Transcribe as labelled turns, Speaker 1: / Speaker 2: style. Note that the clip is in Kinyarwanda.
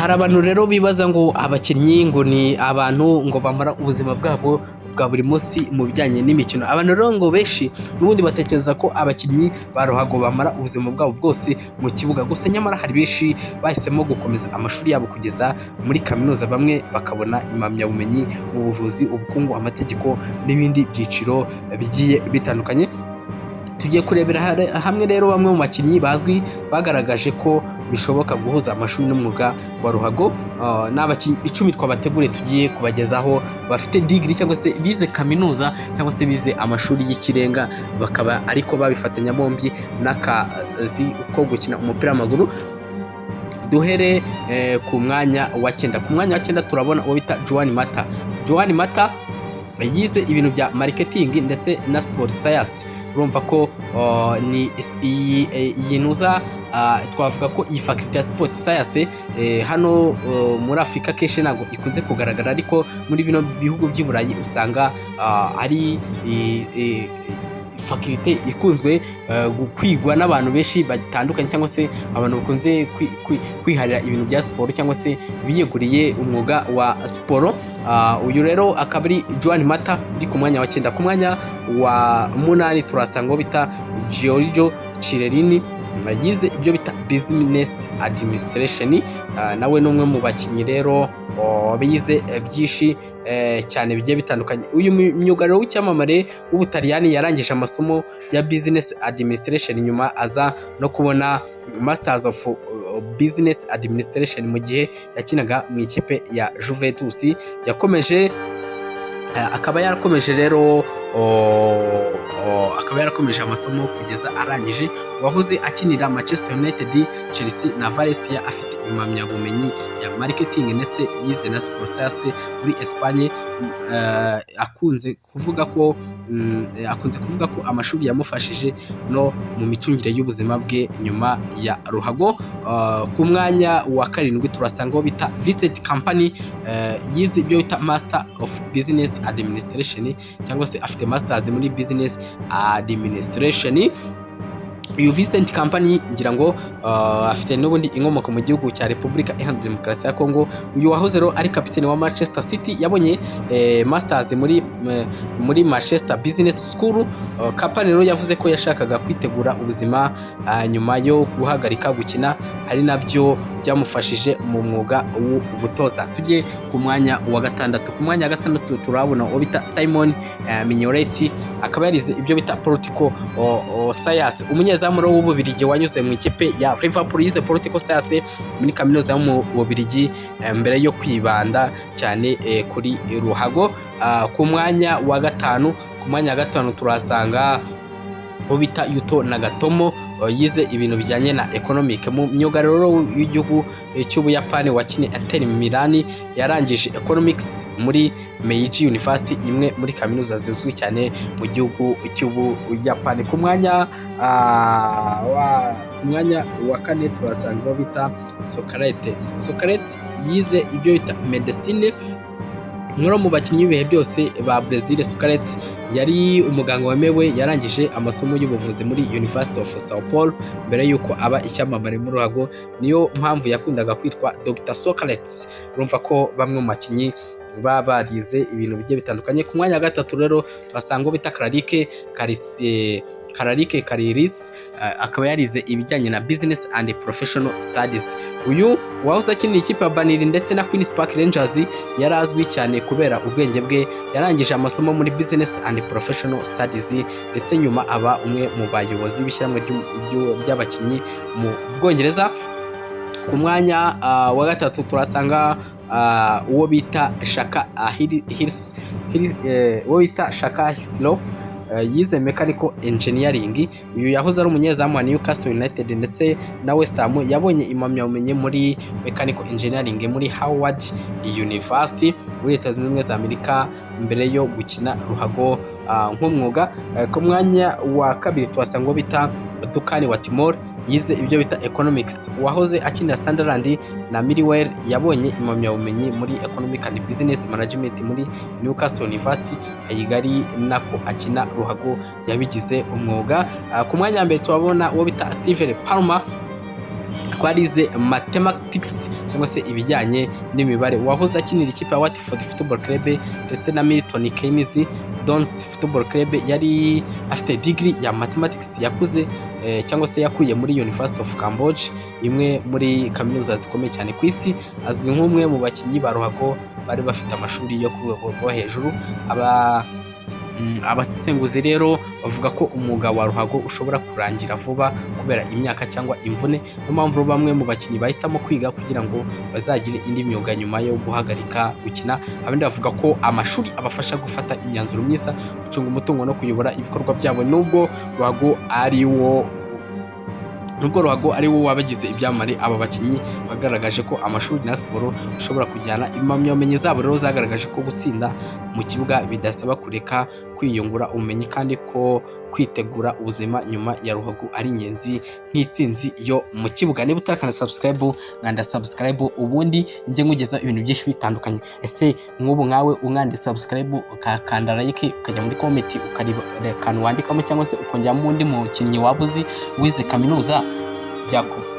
Speaker 1: Hari abantu rero bibaza ngo abakinnyi ngo ni abantu ngo bamara ubuzima bwabo bwa buri munsi mu bijyanye n'imikino. Abantu rero ngo benshi n'ubundi batekereza ko abakinnyi ba ruhago bamara ubuzima bwabo bwose mu kibuga, gusa nyamara hari benshi bahisemo gukomeza amashuri yabo kugeza muri kaminuza, bamwe bakabona impamyabumenyi mu buvuzi, ubukungu, amategeko n'ibindi byiciro bigiye bitandukanye. Tugiye kurebera hamwe rero bamwe mu bakinnyi bazwi bagaragaje ko bishoboka guhuza amashuri n'umwuga wa ruhago. Ni abakinnyi 10 twabateguriye tugiye kubagezaho bafite digiri cyangwa se bize kaminuza cyangwa se bize amashuri y'ikirenga, bakaba ariko babifatanya bombi n'akazi ko gukina umupira w'amaguru. Duhere ku mwanya wa 9. Ku mwanya wa 9 turabona uwo bita Joan Mata. Joan Mata yize ibintu bya marketing ndetse na sport science. Urumva ko ni yinuza twavuga ko iyi faculty ya sport science hano muri Afrika kenshi ntabwo ikunze kugaragara, ariko muri bino bihugu by'i Burayi usanga ari faculty ikunzwe kwigwa n'abantu benshi batandukanye, cyangwa se abantu bakunze kwiharira ibintu bya siporo cyangwa se biyeguriye umwuga wa siporo. Uyu rero akaba ari Joan Mata uri ku mwanya wa 9. Ku mwanya wa 8 turasanga uwo bita Giorgio Chiellini yize ibyo bita business administration. Nawe ni umwe mu bakinnyi rero bize byinshi cyane bigiye bitandukanye. Uyu myugariro w'icyamamare w'Ubutaliyani yarangije amasomo ya business administration, nyuma aza no kubona masters of business administration mu gihe yakinaga mu ikipe ya Juventus. Akaba yarakomeje rero amasomo kugeza arangije. Wahoze akinira Manchester United, Chelsea na Valencia, afite impamyabumenyi ya marketing ndetse yize na sport science muri Espagne. Akunze kuvuga ko amashuri yamufashije no mu micungire y'ubuzima bwe nyuma ya ruhago. Ku mwanya wa 7 turasanga bita Vincent Kompany, yize ibyo bita Master of Business Administration cyangwa se afite masters muri business administration. Uyu Vincent Kompany ngira ngo afite n'ubundi inkomoko mu gihugu cya Repubulika Iharanira Demokarasi ya Kongo. Uyu wahoze rero ari kapiteni wa Manchester City yabonye masters muri Manchester Business School. Kompany rero yavuze ko yashakaga kwitegura ubuzima nyuma yo guhagarika gukina, ari nabyo byamufashije mu mwuga w'ubutoza. Tujye ku mwanya wa 6. Ku mwanya wa 6 turabona uwo bita Simon Mignolet, akaba yarize ibyo bita political science. Umunyezamu w'Ububiligi wanyuze mu ikipe ya Liverpool yize political science muri kaminuza yo mu Bubiligi mbere yo kwibanda cyane kuri ruhago. Ku mwanya wa 5 turasanga uwo bita Yuto Nagatomo, yize ibintu bijyanye na economic. Mu myugariro w'igihugu cy'Ubuyapani wakiniye Inter Milan, yarangije economics muri Meiji University, imwe muri kaminuza zizwi cyane mu gihugu cy'Ubuyapani. Ku mwanya wa 4 turasanga uwo bita Socrates yize ibyo bita medicine. Nk'umwe mu bakinnyi b'ibihe byose ba Brazil, Socrates yari umuganga wemewe, yarangije amasomo y'ubuvuzi muri University of Sao Paulo mbere y'uko aba icyamamare mu ruhago. Niyo mpamvu yakundaga kwitwa Dr. Socrates. Urumva ko bamwe mu bakinnyi baba barize ibintu bigiye bitandukanye. Ku mwanya wa 3 rero basanga bita Kararike Kariris, akaba yarize ibijyanye na business and professional studies. Uyu wahoze akinira ikipe ya Baniri ndetse na Queen's Park Rangers, yarazwi cyane kubera ubwenge bwe. Yarangije amasomo muri business and professional studies ndetse nyuma aba umwe mu bayobozi b'ishyirahamwe ry'abakinnyi mu Bwongereza. Ku mwanya wa 3 turasanga uwo bita Shaka Hislop, yize mechanical engineering. Uyu yahoze ari umunyezamu wa Newcastle United ndetse na West Ham, yabonye impamyabumenyi muri mechanical engineering muri Howard University muri Leta Zunze Ubumwe za Amerika mbere yo gukina ruhago nk'umwuga. Ku mwanya wa 2 twasanga bita Dukani wa Timor, yize ibyo bita economics. Wahoze akinira Sunderland na Millwall, yabonye impamyabumenyi muri economic and business management muri Newcastle University, ayigari nako akina ruhago yabigize umwuga. Ku mwanya wa 2 turabona uwo bita Steven Palmer, twarize mathematics cyangwa se ibijyanye n'imibare. Wahoze akinira ikipe ya Watford Football Club ndetse na Milton Keynes Dons Football Club, yari afite degree ya mathematics yakuze cyangwa se yakuye muri University of Cambridge, imwe muri kaminuza zikomeye cyane ku isi. Azwi nk'umwe mu bakinnyi ba ruhago bari bafite amashuri yo ku rwego rwo hejuru. Abasesenguzi rero bavuga ko umwuga wa ruhago ushobora kurangira vuba kubera imyaka cyangwa imvune, niyo mpamvu bamwe mu bakinnyi bahitamo kwiga kugira ngo bazagire indi myuga nyuma yo guhagarika gukina. Abandi bavuga ko amashuri abafasha gufata imyanzuro myiza, gucunga umutungo no kuyobora ibikorwa byabo. Nubwo ruhago ari wo wabagize ibyamamare, aba bakinnyi bagaragaje ko amashuri na siporo ushobora kujyana. Impamyabumenyi zabo rero zagaragaje ko gutsinda mu kibuga bidasaba kureka kwiyungura ubumenyi, kandi ko kwitegura ubuzima nyuma ya ruhago ari ingenzi nk'itsinzi yo mu kibuga. Niba utarakanda subscribe, nkanda subscribe ubundi njye nkugeza ibintu byinshi bitandukanye. Ese nk'ubu nkawe unkande subscribe ukakanda like ukajya muri comment ukareba akantu wandikamo cyangwa se ukongera mu undi mukinnyi wabuzi wize kaminuza byako